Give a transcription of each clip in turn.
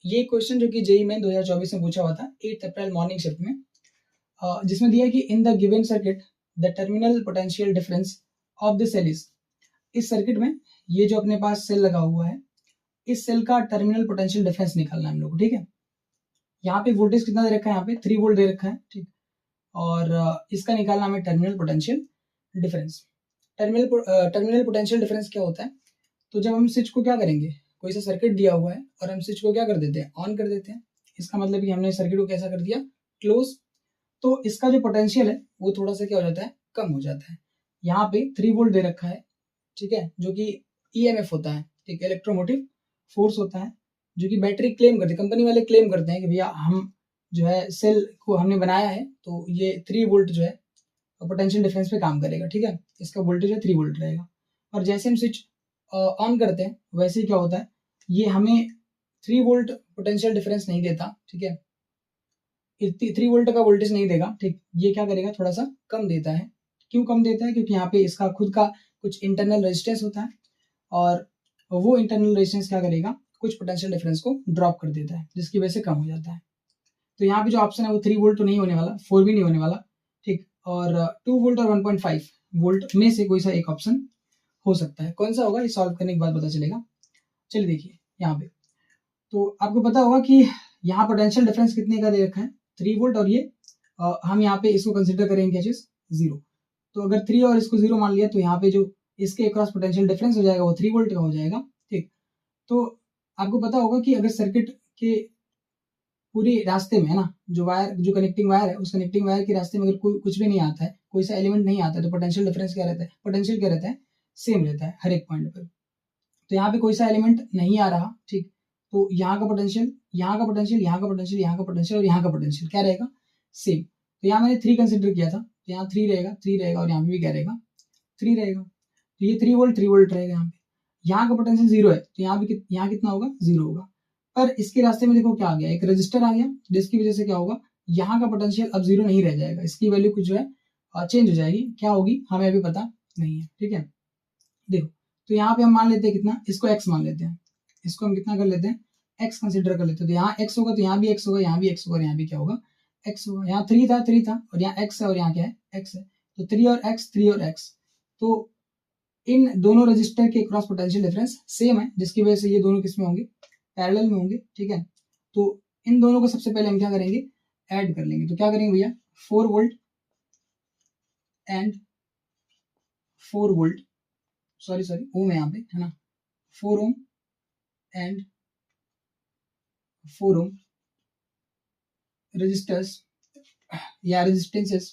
ये क्वेश्चन जो कि जेईई मेन 2024 में पूछा हुआ था 8 अप्रैल मॉर्निंग शिफ्ट में, जिसमें दिया है कि in the given circuit the terminal potential difference of the cell is. इस सर्किट में ये जो अपने पास सेल लगा हुआ है, इस सेल का टर्मिनल पोटेंशियल डिफरेंस निकालना है हम लोग को, ठीक है। यहाँ पे वोल्टेज कितना दे रखा है, यहाँ पे 3 वोल्ट दे रखा है, ठीक। और इसका निकालना हमें terminal potential difference. Terminal potential difference क्या होता है? तो जब हम स्विच को क्या करेंगे, कोई सा सर्किट दिया हुआ है और हम स्विच को क्या कर देते हैं, ऑन कर देते हैं, इसका मतलब कि हमने सर्किट को कैसा कर दिया, क्लोज। तो इसका जो पोटेंशियल है वो थोड़ा सा क्या हो जाता है, कम हो जाता है। यहाँ पे 3 वोल्ट दे रखा है, ठीक है, जो कि ईएमएफ होता है, ठीक, इलेक्ट्रोमोटिव फोर्स होता है, जो कि बैटरी क्लेम करती है, कंपनी वाले क्लेम करते हैं कि भैया हम जो है सेल को हमने बनाया है तो ये 3 वोल्ट जो है पोटेंशियल डिफरेंस पे काम करेगा, ठीक है, इसका वोल्टेज है 3 वोल्ट रहेगा। और जैसे हम स्विच ऑन करते हैं वैसे ही क्या होता है, ये हमें 3 वोल्ट पोटेंशियल डिफरेंस नहीं देता, ठीक है, 3 वोल्ट का वोल्टेज नहीं देगा, ठीक, ये क्या करेगा, थोड़ा सा कम देता है। क्यों कम देता है? क्योंकि यहाँ पे इसका खुद का कुछ इंटरनल रेजिस्टेंस होता है और वो इंटरनल रेजिस्टेंस क्या करेगा, कुछ पोटेंशियल डिफरेंस को ड्रॉप कर देता है, जिसकी वजह से कम हो जाता है। तो यहाँ पे जो ऑप्शन है वो 3 वोल्ट तो नहीं होने वाला, 4 भी नहीं होने वाला, ठीक, और 2 वोल्ट और 1.5 वोल्ट में से कोई सा एक ऑप्शन हो सकता है। कौन सा होगा ये सॉल्व करने के बाद पता चलेगा। चलिए देखिए यहाँ पे, तो आपको पता होगा कि यहाँ पोटेंशियल डिफरेंस कितने का दे रखा है, 3 वोल्ट, और ये हम यहाँ पे इसको कंसिडर करेंगे क्या चीज, 0। तो अगर 3 और इसको 0 मान लिया तो यहाँ पे जो इसके अक्रॉस पोटेंशियल डिफरेंस हो जाएगा वो 3 वोल्ट का हो जाएगा, ठीक। तो आपको पता होगा कि अगर सर्किट के पूरे रास्ते में है ना, जो वायर, जो कनेक्टिंग वायर है, उस कनेक्टिंग वायर के रास्ते में अगर कोई कुछ भी नहीं आता है, कोई सा एलिमेंट नहीं आता है, तो पोटेंशियल डिफरेंस क्या रहता है, पोटेंशियल क्या रहता है, सेम रहता है हर एक पॉइंट पर। तो यहाँ पे कोई सा एलिमेंट नहीं आ रहा, ठीक, तो यहाँ का पोटेंशियल, यहाँ का पोटेंशियल, यहाँ का पोटेंशियल, यहाँ का पोटेंशियल और यहाँ का पोटेंशियल क्या रहेगा, सेम। तो यहाँ मैंने 3 कंसिडर किया था, तो यहाँ 3 रहेगा, 3 रहेगा, और यहाँ पे भी क्या रहेगा, 3 रहेगा। तो ये 3 वोल्ट 3 वोल्ट रहेगा यहाँ पे। यहाँ का पोटेंशियल 0 है, तो यहाँ भी यहाँ कितना होगा, 0 होगा। पर इसके रास्ते में देखो क्या आ गया, एक रजिस्टर आ गया, जिसकी वजह से क्या होगा, यहाँ का पोटेंशियल अब 0 नहीं रह जाएगा, इसकी वैल्यू कुछ जो है चेंज हो जाएगी, क्या होगी हमें अभी पता नहीं है, ठीक है। देखो, तो यहाँ पे हम मान लेते हैं कितना, इसको x मान लेते हैं, इसको हम कितना कर लेते हैं, x कंसिडर कर लेते हैं। तो यहाँ x होगा, तो यहाँ भी x होगा, यहाँ भी x होगा, और यहाँ भी क्या होगा, x होगा। यहाँ 3 था, 3 था, और यहाँ x है, और यहाँ क्या है, x है। तो 3 और x, 3 और x, तो इन दोनों रजिस्टर के क्रॉस पोटेंशियल डिफरेंस सेम है, जिसकी वजह से ये दोनों किसमें होंगे, पैरेलल में होंगे, ठीक है। तो इन दोनों को सबसे पहले हम क्या करेंगे, ऐड कर लेंगे। तो क्या करेंगे भैया, 4 वोल्ट एंड 4 वोल्ट, सॉरी ओम है यहाँ पे, है ना, 4 ओम एंड 4 ओम resistors या resistances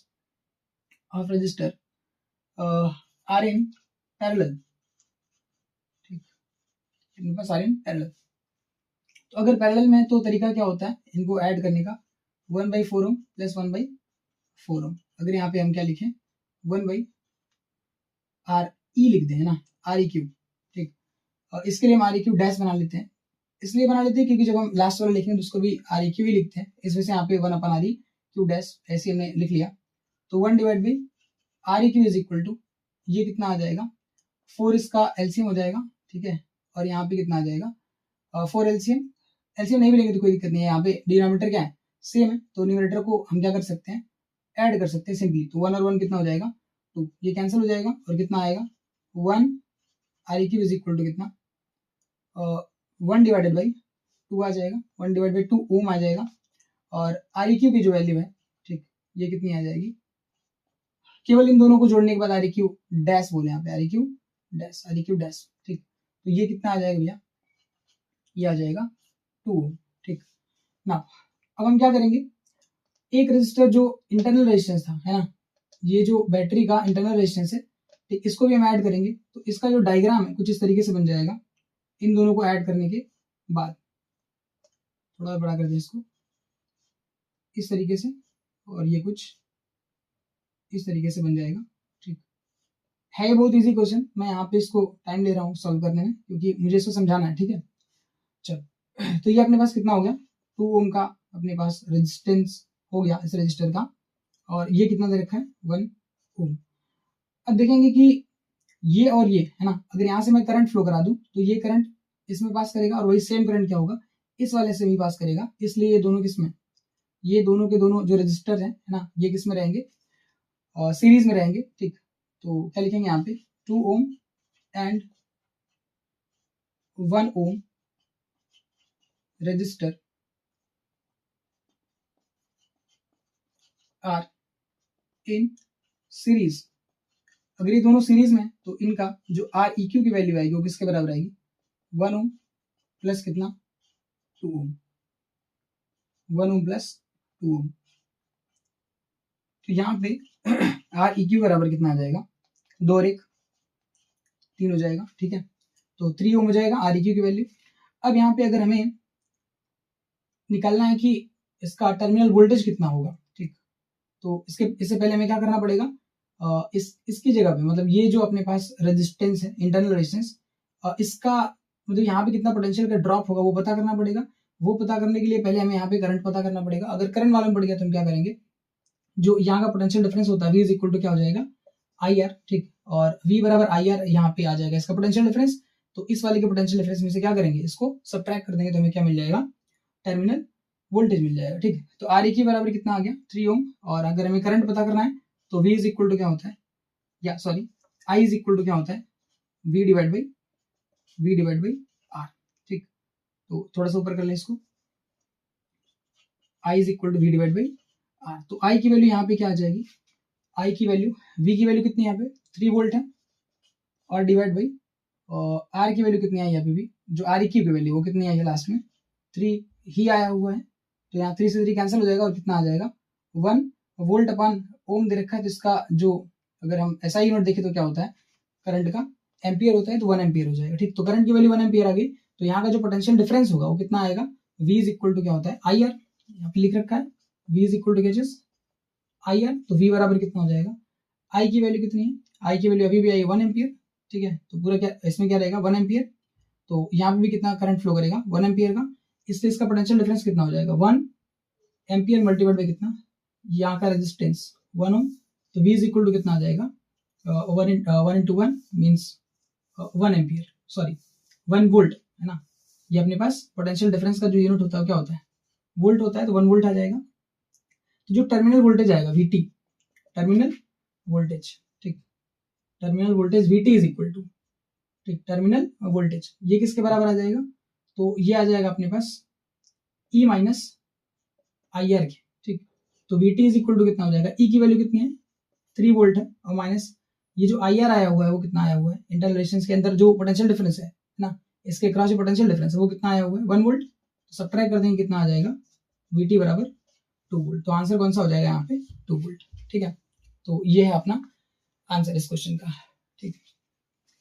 of resistor are in parallel, ठीक, इनके पास are in parallel। तो अगर पैरेलल में है तो तरीका क्या होता है इनको ऐड करने का, 1/4 ओम प्लस 1/4 ओम। अगर यहाँ पे हम क्या लिखें, 1/RE लिख दें, है ना, REQ, ठीक। और इसके लिए हम REQ डैश बना लेते हैं, इसलिए बना लेते हैं क्योंकि जब हम लास्ट वाला लिखेंगे तो उसको भी REQ ही लिखते हैं, इस वजह से यहाँ पे 1/REQ डैश ऐसे हमने लिख लिया। तो 1/REQ इज इक्वल टू, ये कितना आ जाएगा, 4 इसका एलसीएम हो जाएगा, ठीक है, और यहाँ पे कितना आ जाएगा, 4 एलसीएम। एलसीएम नहीं मिलेंगे तो कोई दिक्कत नहीं है, यहाँ पे डिनोमिनेटर क्या है, सेम है, तो न्यूमरेटर को हम क्या कर सकते हैं, ऐड कर सकते हैं सिंपली। तो 1 और 1 कितना हो जाएगा, 2, ये कैंसिल हो जाएगा, और कितना आएगा, 1 REQ इज इक्वल टू कितना, 1/2 आ जाएगा, 1/2 ओम आ जाएगा। और REQ की जो वैल्यू है, ठीक, ये कितनी आ जाएगी, केवल इन दोनों को जोड़ने के बाद REQ डैश बोले यहाँ पे, REQ डैश, ठीक। तो ये कितना आ जाएगा भैया, ये आ जाएगा 2 ओम, ठीक ना। अब हम क्या करेंगे, एक रजिस्टर जो इंटरनल रेजिस्टेंस था, है ना, ये जो बैटरी का इंटरनल रेजिस्टेंस है, ठीक, इसको भी हम ऐड करेंगे। तो इसका जो डायग्राम है कुछ इस तरीके से बन जाएगा, इन दोनों को ऐड करने के बाद, थोड़ा बड़ा कर दें इसको इस तरीके से, और ये कुछ इस तरीके से बन जाएगा, ठीक है। बहुत इजी क्वेश्चन, मैं यहाँ पे इसको टाइम ले रहा हूँ सॉल्व करने में क्योंकि मुझे इसको समझाना है, ठीक है। चलो, तो ये अपने पास कितना हो गया, 2 ओम का अपने पास रेजिस्टेंस हो गया इस रजिस्टर का, और ये कितना दे रखा है, 1 ओम। अब देखेंगे कि ये और ये, है ना, अगर यहाँ से मैं करंट फ्लो करा दूं तो ये करंट इसमें पास करेगा, और वही सेम करंट क्या होगा, इस वाले से भी पास करेगा, इसलिए ये दोनों किस में, ये दोनों के दोनों जो रजिस्टर है ना, ये किस में रहेंगे, सीरीज में रहेंगे। ठीक, तो क्या लिखेंगे यहाँ पे 2 ohm and 1 ohm resistor are in series. अगर ये दोनों सीरीज में तो इनका जो आर ई क्यू की वैल्यू आएगी वो किसके बराबर आएगी, 1 ओम प्लस कितना 2 ओम, 1 ओम प्लस 2 ओम। तो यहाँ पे आर ई क्यू बराबर कितना आ जाएगा, 2 और 1 3 हो जाएगा। ठीक है, तो 3 ओम हो जाएगा आर ई क्यू की वैल्यू। अब यहाँ पे अगर हमें निकालना है कि इसका टर्मिनल वोल्टेज कितना होगा, ठीक, तो इससे पहले हमें क्या करना पड़ेगा, इसकी जगह पे मतलब ये जो अपने पास रेजिस्टेंस है, इंटरनल रेजिस्टेंस, इसका मतलब यहाँ पे कितना पोटेंशियल का ड्रॉप होगा वो पता करना पड़ेगा। वो पता करने के लिए पहले हमें यहाँ पे करंट पता करना पड़ेगा। अगर करंट मालूम पड़ गया तो हम क्या करेंगे, जो यहाँ का पोटेंशियल डिफरेंस होता है V इज इक्वल टू क्या हो जाएगा आई आर। ठीक, और V बराबर आई आर यहाँ पे आ जाएगा इसका पोटेंशियल डिफरेंस। तो इस वाले के पोटेंशियल डिफरेंस में से क्या करेंगे, इसको सब्ट्रैक्ट कर देंगे तो हमें क्या मिल जाएगा, टर्मिनल वोल्टेज मिल जाएगा। ठीक, तो आर ई की बराबर कितना आ गया 3 ओम। और अगर हमें करंट पता करना है तो V इज इक्वल टू क्या होता है, या sorry I is equal to क्या होता है, V डिवाइड बाई R। ठीक, तो थोड़ा सा ऊपर कर ले इसको, I is equal to V divide by R। तो I की वैल्यू यहाँ पे क्या आ जाएगी, I की वैल्यू, V की वैल्यू कितनी है यहाँ पे 3 वोल्ट है, और डिवाइड बाई R की वैल्यू कितनी आई यहाँ पे भी, जो R की वैल्यू वो कितनी आई है लास्ट में 3 ही आया हुआ है। तो यहाँ 3 से 3 कैंसिल हो जाएगा और कितना आ जाएगा 1 वोल्ट अपॉन ओम दे रखा है। तो इसका जो अगर हम ऐसा यूनिट देखें तो क्या होता है, करंट का एम्पियर होता है, तो 1 एम्पियर हो जाएगा। ठीक, तो करंट की वैल्यू 1 एम्पियर आ गई। तो यहाँ का जो पोटेंशियल डिफरेंस होगा वो कितना आएगा, V इज इक्वल टू क्या होता है आई आर, यहाँ पे लिख रखा है V इज इक्वल टू क्या चीज आई आर। तो V बराबर कितना हो जाएगा, I की वैल्यू कितनी है, I की वैल्यू अभी भी आई 1 एम्पियर। ठीक है, तो पूरा क्या इसमें क्या रहेगा 1 एम्पियर। तो यहाँ पे भी कितना करंट फ्लो करेगा 1 एम्पियर का, इसलिए इसका पोटेंशियल डिफरेंस कितना हो जाएगा 1 एम्पियर मल्टीप्लाइड बाय कितना, यहाँ का रेजिस्टेंस 1 ओम। तो V इज इक्वल टू कितना आ जाएगा 1 into 1 means 1 ampere, sorry 1 volt है ना। ये अपने पास पोटेंशियल डिफरेंस का जो यूनिट होता है क्या होता है, वोल्ट होता है, तो 1 वोल्ट आ जाएगा। तो जो टर्मिनल वोल्टेज आएगा VT, टर्मिनल वोल्टेज, ठीक, terminal voltage VT is equal to, ठीक, टर्मिनल वोल्टेज ये किसके बराबर आ जाएगा, तो ये आ जाएगा अपने पास E माइनस आई आर के। ठीक, तो VT इज इक्वल टू कितना हो जाएगा, E की वैल्यू कितनी है 3 वोल्ट है, और माइनस ये जो आई आर आया हुआ है वो कितना आया हुआ है, इंटरनल रेजिस्टेंस के अंदर जो पोटेंशियल डिफरेंस है ना, इसके क्रॉस जो पोटेंशियल डिफरेंस है वो कितना आया हुआ है 1 वोल्ट। तो सब्ट्रैक्ट कर देंगे कितना आ जाएगा VT बराबर 2 वोल्ट। तो आंसर कौन सा हो जाएगा यहाँ पे 2 वोल्ट। ठीक है, तो ये है अपना आंसर इस क्वेश्चन का। ठीक है।